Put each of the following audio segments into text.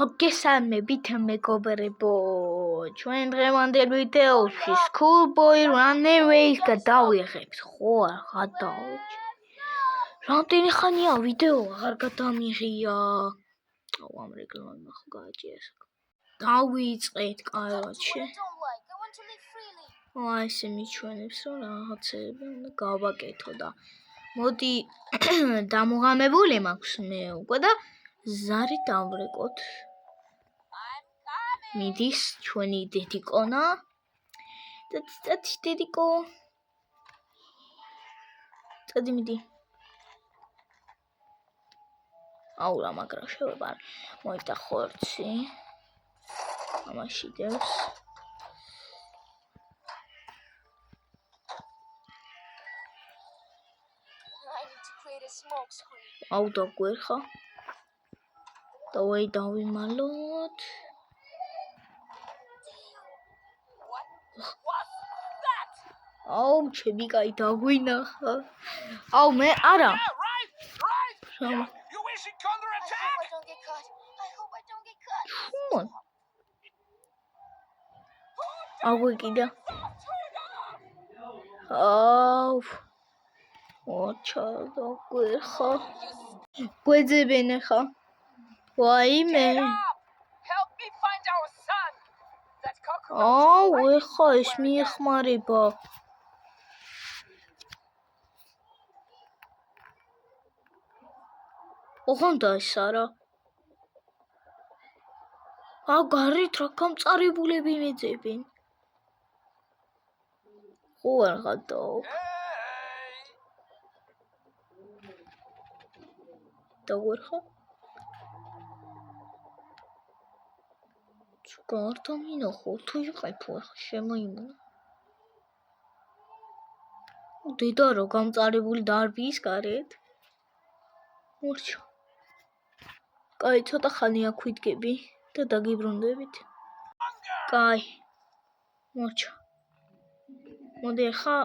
მოგესალმებით მეგობრებო, ჩვენ დღევანდელ ვიდეოში Schoolboy Runaways გადავიღებთ, ხო არ გადავიღებთ. რამდენი ხანია ვიდეო აღარ გადამიღია. ამ რეკლამა ხო გააჭირეს. დავიწყეთ კაროჩე. ესე მიჩვენებს რომ რაღაცები უნდა გავაკეთო და მოდი დამოღამებული მაქვს მე უკვე და ზარი დავვრეკოთ. მიდის ჩვენი დედიკონა და დედიკო წადი მიდი აულა მაგრა შევებარ მოიცა ხორცი ამაში დევს აუ დაგვერხა დავაი დავიმალოთ აუ ჩემი კაი დაგვინახა აუ მე არა აუ კიდე აუ ოჩა დაგვერხა გვეძებენ ხა ვაიმე აუ ეხა ეს მიეხმარება ოღონდა ეს არა აუ გარეთ რა გამწარებულები მეძებენ ხო არ გადაო დაგვერხა გარდა მინახო თუ იყეფო შემოიმონა დედა რო გამწარებული დარბის გარეთ მორჩა კაი ცოტა ხანი აქ ვიდგები და დაგიბრუნდებით კაი მორჩა მოდი ახლა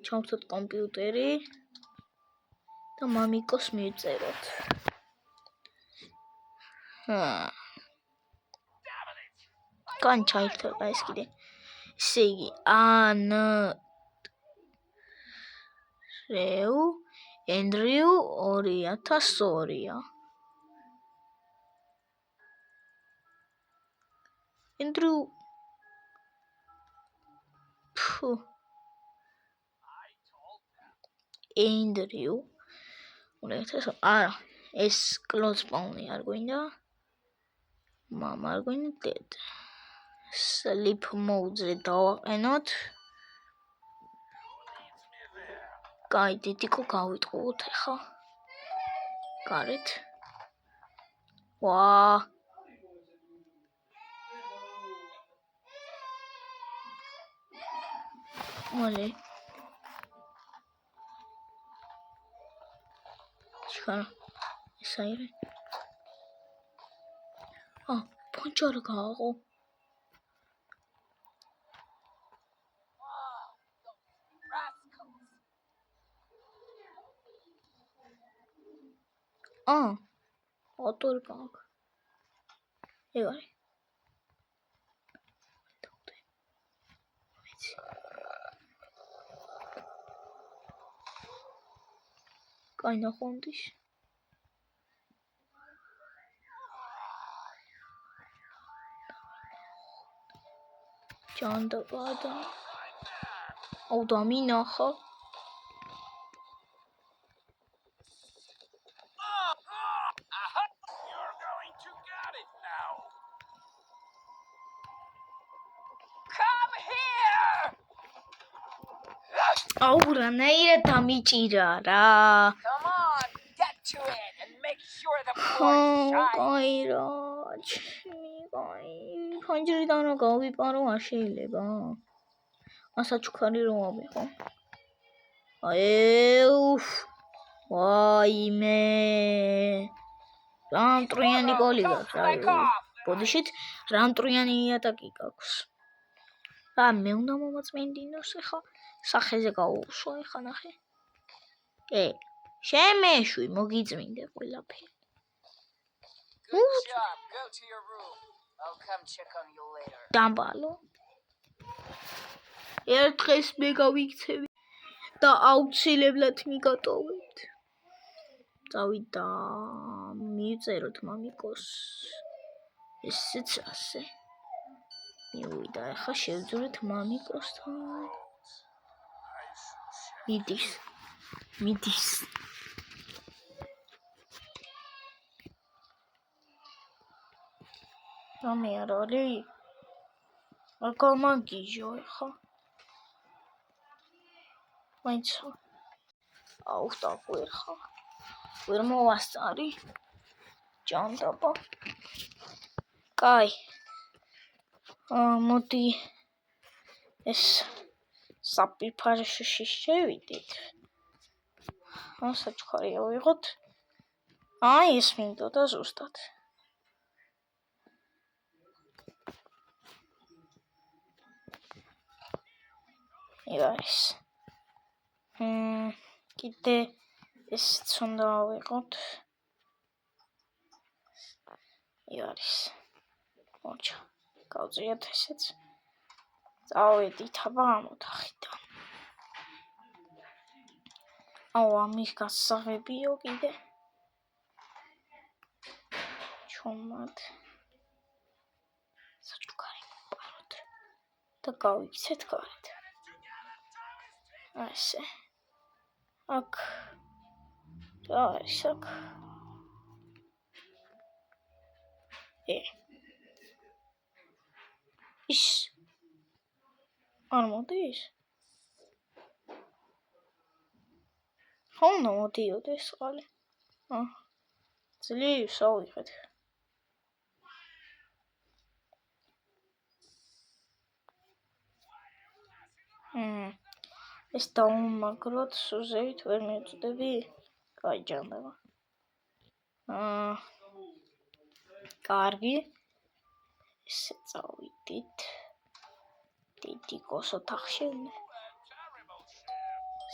ჩავცოთ კომპიუტერი და მამიკოს მივწეროთ კან ჩაირთვა ეს კიდე ესე იგი ენდრიუ 2002-ია ენდრიუ არა ეს კლოსპაუნი არ გვინდა მამა არ გვინდა დედა sleep mode-ზე დავაყენოთ კაი დედიკო გავიტყუოთ ახლა გარეთ ვა მოლე ჩქარა ეს აირე ფონჩარა გააღო ოტორ გაკ ეგარი კაი ნახონდის ჯანდა გადა აუ დამინახა აუ რანაირად დამიჭირა რა კაი რა ფანჯრიდან რა გავიპარო არ შეიძლება ასაჩუქარი რომ ავიღო ვაიმე რამტრიანი გოლი გაქვს ბოდიშით რამტრიანი ატაკი გაქვს რა მე უნდა მომაწმინდინოს ახლა სახეზე გაუშვო ახლა ნახე შემეშვი მოგიწმინდე ყველაფერი დამბალო. ერთ დღეს მე გავიქცევი და აუცილებლად მიგატოვებთ. წავით და მივწეროთ მამიკოს. ესეც ასე. მივიდა, ახლა შევძურეთ მამიკოსთან. მიდის. რამე არ არის? არ გამაგიჟო ახლა. მაინც აუხტავ ხა. ვერ მოვასწარი. ჯანდაბა. კაი. მოდი ეს საფიფარში შევიდით. საჩქარი ავიღოთ. ეს მინდოდა ზუსტად. ეს. კიდე ესიც უნდა ავიღოთ. არის. მოჩა. გავწიოთ ესეც. წავედით აბა ამ ოთახიდან. ამის გასაღებიო კიდე. ჩუმად. საჩუქარი მოვპაროთ და გავიქცეთ გარეთ. ასე. აქ. არის აქ. ის არ მოდის? ხომ მოდიოდეს ყალე? ძლივს ავიღეთ. ეს დაუმაგროთ, სუზევით ვერ მივწდები? კაი ჯანდაბა. კარგი. ესე წავიდით. დიდი კოს ოთახში.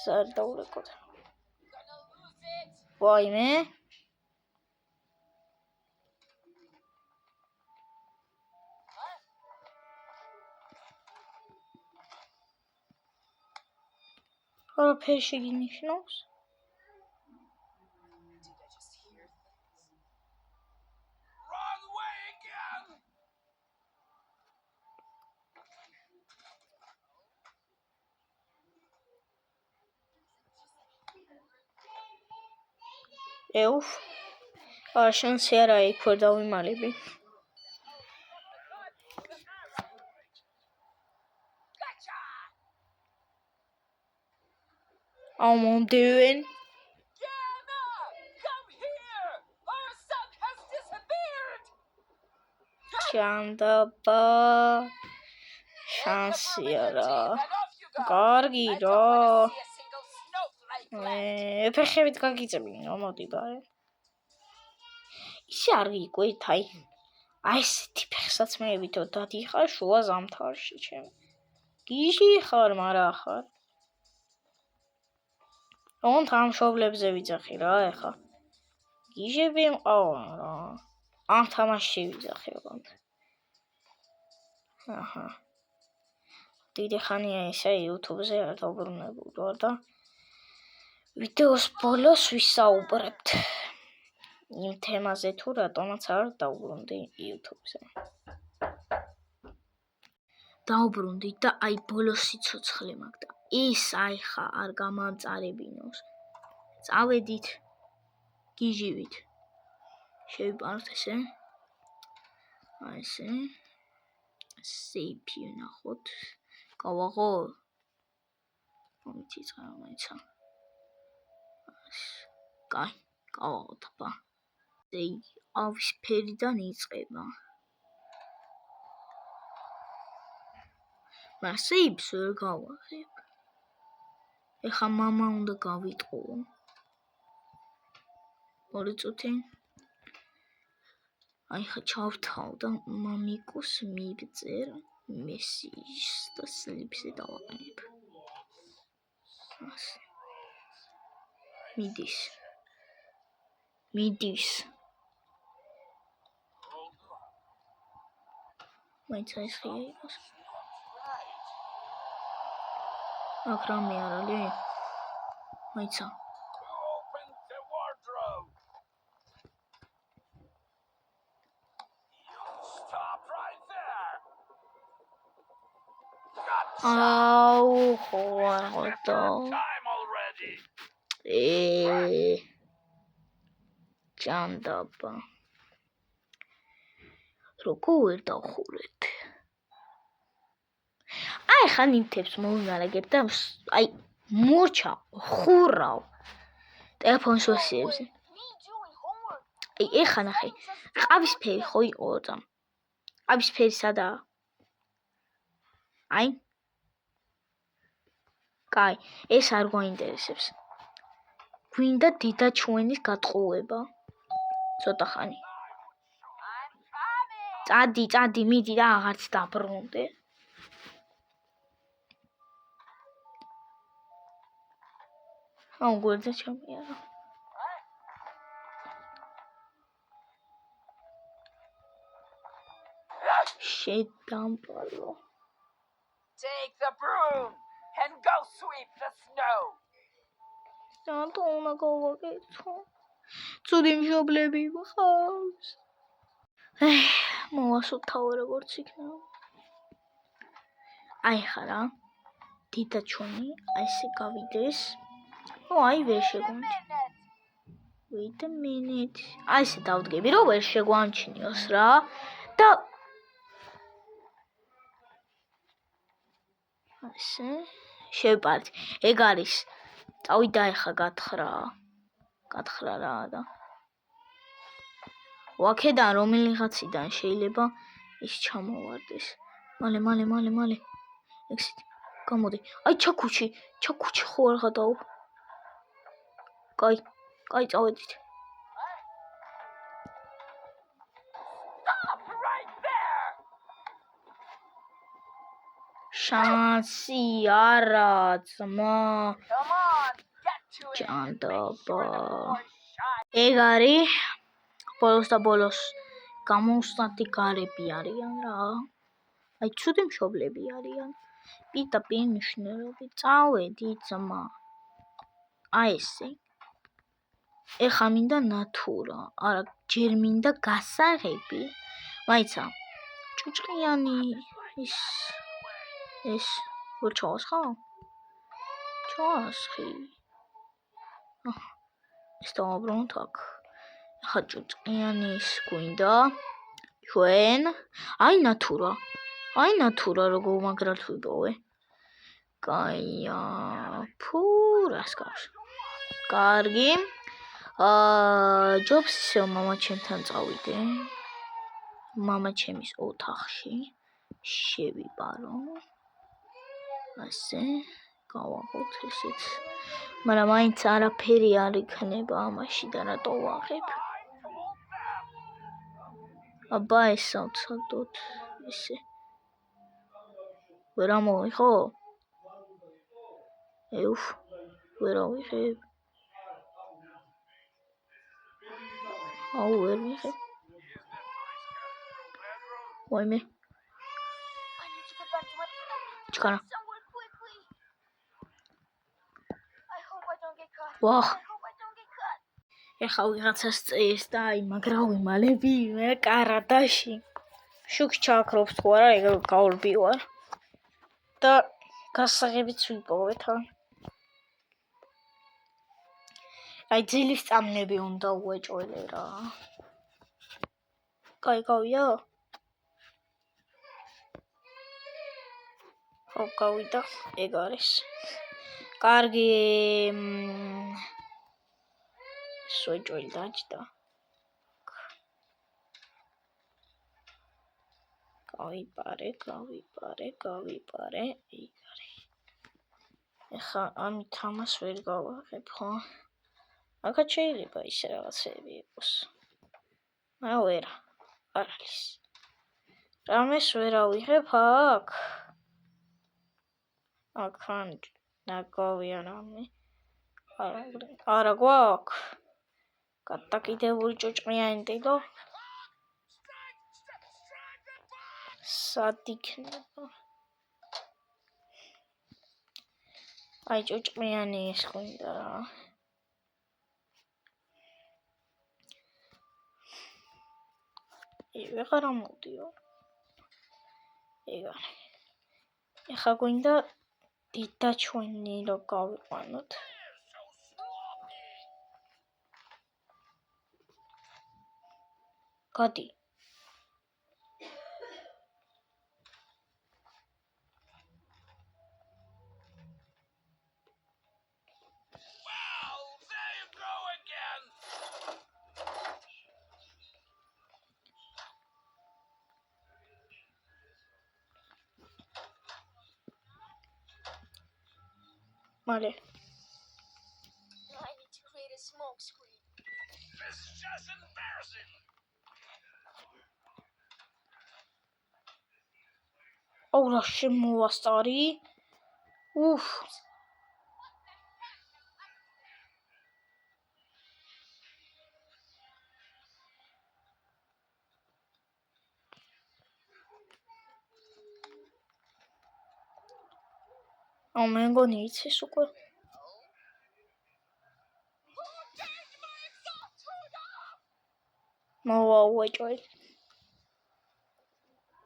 ზარ დაურეკოთ. ვაიმე. არაფერი შეგინიშნავს? ეუფ. შანსი არა იქ ვერ დავიმალები. მომდივენ. ჯანდაბა. შანსი არა. კარგი რა. ფეხებით გაგიწებინო, მოდი ბარე. ისე არ გიკვირთ, აი ესეთი ფეხსაცმელებით დადიხარ შუა ზამთარში ჩემ. გიჟი ხარ, მარა ხარ. ამ მშობლებზე ვიძახი რა ეხა. გიჟები მყავან რა. ამ თამაშში ვიძახი ოღონდ. დიდი ხანია ესე YouTube-ზე არ დავბრუნებულ ვარ და ვიდეოს ბოლოს ვისაუბრებთ იმ თემაზე თუ რატომაც არ დავბრუნდი YouTube-ზე. დავბრუნდი და აი ბოლოს სიცოცხლე მაგდა. ის აი ხა არ გამამწარებინოს. წავედით. გიჟივით. შევიპაროთ ესე. ესე. სეიფი ვნახოთ. გავაღო. მომიცი წარმოიცა. კაი, გავაღოთ აბა. ავის ფერიდან იწყება. მაგრამ სეიფს ვერ გავაღებ. ეხა მამა უნდა გავიტყო. 2 წუთი. აი ხა ჩავთავ და მამიკოს მივწერ მესიჯს და სლიპზე დავაყენებ. მიდის. მაინც ეს ხია იყოს. აქ რამე არ არის? მაიცა. აუ, ხო არ ხოდა. ჭანდაბა. როგორ დავხურეთ? აი ხან ინთებს მოვიმარაგებ და აი მორჩა ხურავ. ტელეფონს ვასიებზე. აი ეხა ნახე. ყავისფერი ხო იყო და. ყავისფერი სადაა? აი. კაი, ეს არ გვაინტერესებს. გვინდა დიდაჩვენის გატყუება. ცოტა ხანი. წადი, მიდი და აღარც დაბრუნდე. აუ გვერდზე ჩამიარა. შედამპალო. Take the broom and go sweep the snow. Don't go. Цуდი მშობლები მყავს. მოვასუთავე როგორც იქნება. აი ხარა. დიდაჩვენი ესე გავიდეს. აი ვერ შეგვანჩინე. Wait a minute. აი ესე დავდგები რომ ვერ შეგვანჩინიოს რა. და ასე შევპართ. ეგ არის. წავიდა ეხა გათხრა რა და. ვაქედან რომელიღაციდან შეიძლება ის ჩამოვარდეს. მალე. ექსით. გამოდი. აი ჩაქუჩი ხო არ გადაო. კაი წავედით. შანსი არა ძმა. ჭანდაბა. ეგ არის ბოლოს გამოსვლადი გარები არიან რა. აი ცუდი მშობლები არიან. პირდაპირ მნიშვნელობით წავედი ძმა. აი ესე. ეხა მინდა ნატურა. არა, ჯერ მინდა გასაღები. მაიცა. ჭუჭყიანი ეს ვერ ჩავასხა? ჩავასხი. ეს დავაბრუნოთ აქ. ახლა ჭუჭყიანის გვინდა. ჩვენ აი ნატურა როგორ მაგრად ვიპოვე. კაია, ფურას გავს. კარგი. ჯობს ისე მამაჩემთან წავიდე. მამაჩემის ოთახში შევიპარო. ასე გავაღოთ ესეც. მაგრამ მაინც არაფერი არ იქნება ამაში და რატო ვაღებ? აბა ესავცადოთ ესე. ვერ ამოვი ხო? ვერ ავიღებ. აუ ვერ ვიღებ. ვაიმე. ჩქარა. ვახ. ეხა ვიღაცას წეს და აი მაგრა ვიმალები მე კარადაში. შუქ ჩაქრობს თუ არა, ეგ გავრბივარ. და გასაღებიც ვიპოვეთ. აი ძილის წამნები უნდა უეჭველე რა. კაი გავია? ხო გავიდა, ეგ არის. კარგი. სოჭველი დაჭდა. გავიპარე. ეგ არის. ეხა ამით ამას ვერ გავაღებ, ხო? აქაც შეიძლება ისე რაღაცები იყოს. ვერ არ არის. რამეს ვერ ავიღებ აქ? აქან ნაგვია რამე. არა გვაქვს. გადაკიდებული ჭუჭყიანი დილო. სად იქნება? აი ჭუჭყიანი ის ხვინდა რა. ვეღარ ამოდიო. ეგარი. ეხა გვინდა დიდაჩვენი რო გავიყვანოთ. გადი. მალე. I need to create a smoke screen. This is just embarrassing. აუ რა შემოვასწარი. უფ. აუ მე მგონი იცის უკვე. მოვაუეჭოი.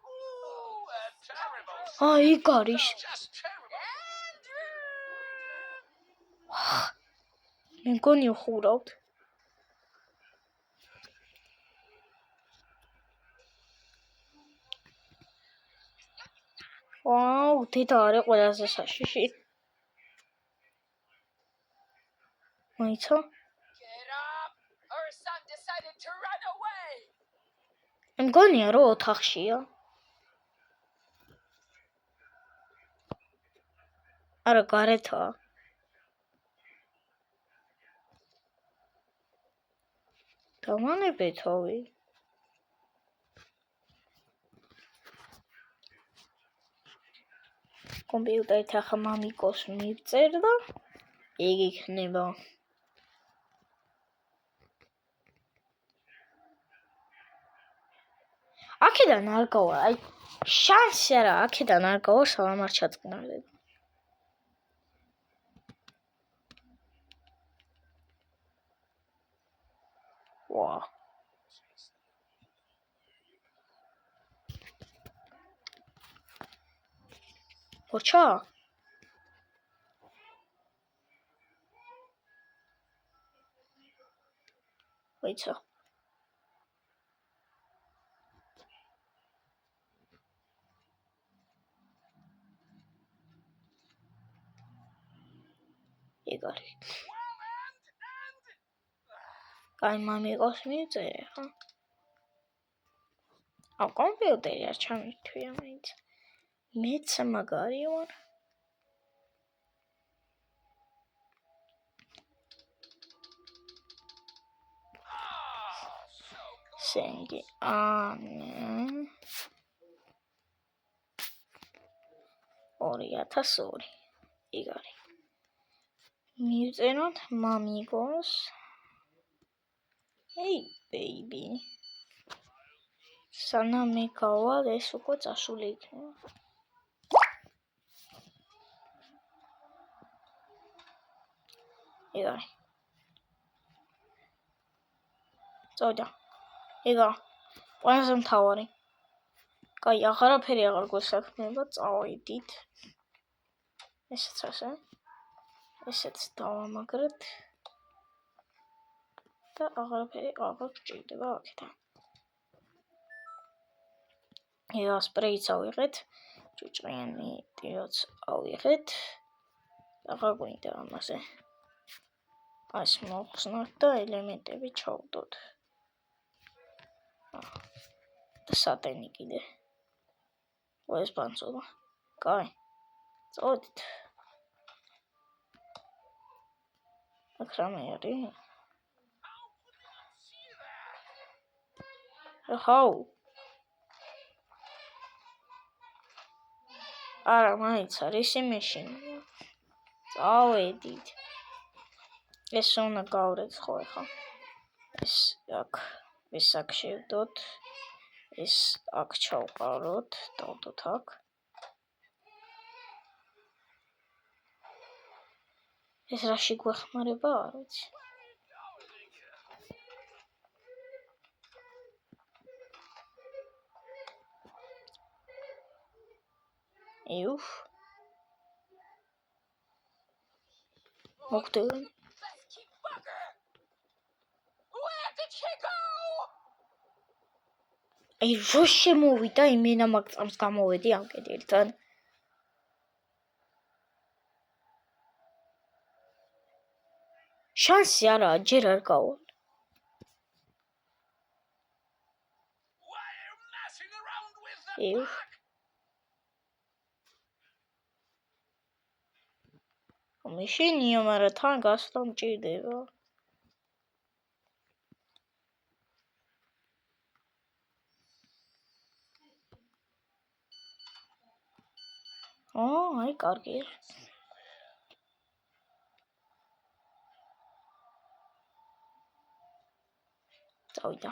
Ooh, a terrible. აი იქ არის. Just terrible. მე მგონი უხურავთ. ვაუ, დედა არის ყველაზე საშიში. მოიცა? Get up. Her son decided to run away. მე მგონია რომ ოთახშია. არა გარეთაა. დამანებეთოვი. კომპიუტერით ახლა მამიკოს მივწერ და ეგ იქნება. აქედან არ გავა, აი შანსი არა, აქედან არ გავა სალამ არ ჩაწყნარებ. ვა. ოჩა? ვაიცა. ეგ არის. კაი მამიკოს მივწერე ხა. აუ კომპიუტერი არ ჩამირთვია მაინც. მეც მაგარი ვარ. სენგი. ნე. 2002. ეგ არის. მივწეროთ მამიკოს. Hey baby. სანამ მე გავალ ეს უკვე წასული იქნება. ეგ არის. წავიდა. ეგა. ყველაზე მთავარი. კაი, აღარაფერი აღარ გვესაქმნება, წავიდით. ესეც ასე. ესეც დავამაგრეთ. და აღარაფერი აღარ გჭირდება აქედან. ეგა სპრეიც ავიღეთ. ჭუჭყიანი ტიროც ავიღეთ. აღარ გვინდა ამაზე. ეს მოხსნათ და ელემენტები ჩავდოთ. და სატენი კიდე. ეს პანცობა. კაი. წოდით. აქ რამე არის? How? არა, მაინც არის იმეშინია. წავედით. ეს უნდა გავრეცხო ახლა. ეს აქ, ეს აქ შევდოთ. ეს აქ ჩავყაროთ, დავდოთ აქ. ეს რაში გვეხმარება, არ ვიცი. იუხ. მოხდები. Pesky bugger! Where did she go? აი რო შემოვიდა იმენა მაგწამს გამოვედი ამ კედელთან. შანსი არაა, ჯერ არ გავალ. Why are you messing around with the იუხ. bug? მიშინია, მაგრამ თან გასვლა მჭირდება. აი, კარგია. წავიდა.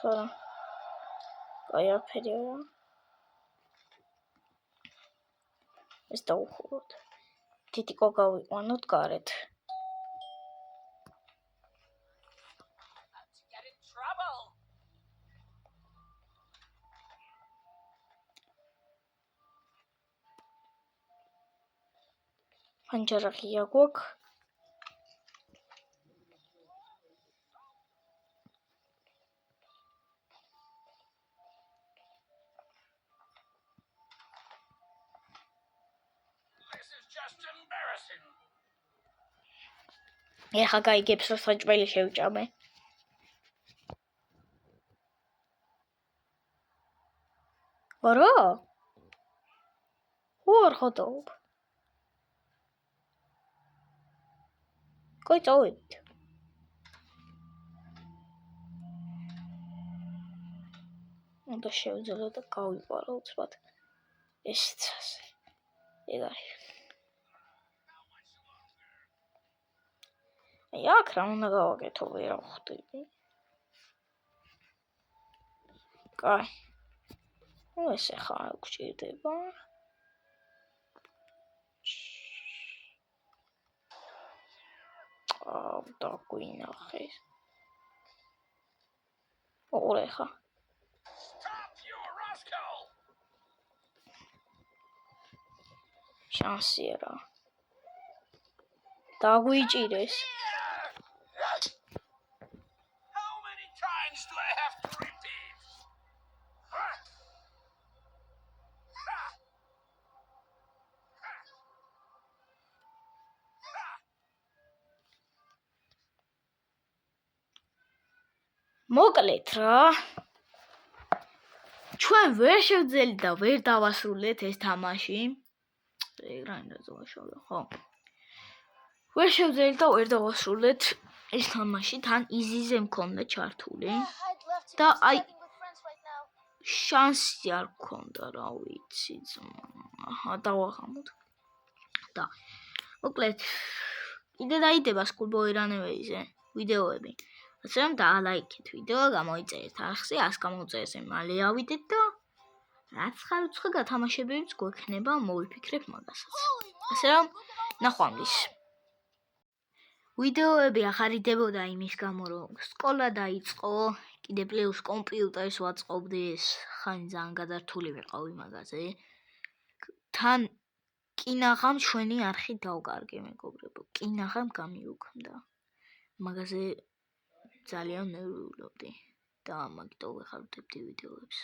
ხარა. აი, აფერია. ეს დავუხუროთ. თითიკო გავიყვანოთ გარეთ. About to get in trouble. ფანჯარაღია გვაქვს. This is just embarrassing. ეხა გაიგებს რომ საჭმელი შევჭამე. არა? ორ ხოდობ. კაი წავედით. უნდა შევძლო და გავიყვარო უცბად. ესეც ასე. ეგარი. აი აქ რა უნდა გავაკეთო, ვერ ხვდები. კაი. ეს ახლა არ გვჭირდება. დაგვინახე. ორეხა. Stop, you rascal! შანსია რა. დაგვიჭირეს. How many times do I have to repeat? Huh? Ha! Ha! Ha! მოკლედ რა. ჩვენ ვერ შევძელით და ვერ დავასრულეთ ეს თამაში. ეგრანდა ზოაშოვე, ხო? ვერ შევძელით და ვერ დავასრულეთ ეს თამაში, თან იზიზე მქონდა ჩართული. I'd love to Da, be I- studying with friends right now. შანსი არ მქონდა, რა ვიცი. აჰა, დავაღამოთ. და მოკლედ კიდე დაიდება სკულბოირანებეზე ვიდეოები. ასე რომ დაალაიქეთ ვიდეო, გამოიწერეთ არხზე, 100 გამოუწერეს მალე ავიდეთ და რაც ხარუცხა გათამაშებებიც გვექნება, მოვიფიქრებ მაგასაც. ასე რომ ნახვამდის. ვიდეოები ახარიდებოდა იმის გამო, რომ სკოლა დაიწყო, კიდე პლუს კომპიუტერს ვაწყობდი, ეს ხანი ძალიან გადართული ვიყავი მაგაზე. თან კინაღამ ჩვენი არხი დავკარგე, მეგობრებო. კინაღამ გამიუქმდა. მაგაზე ძალიან ნერვიულობდი და ამიტომ ვეხარდებდი ვიდეოებს.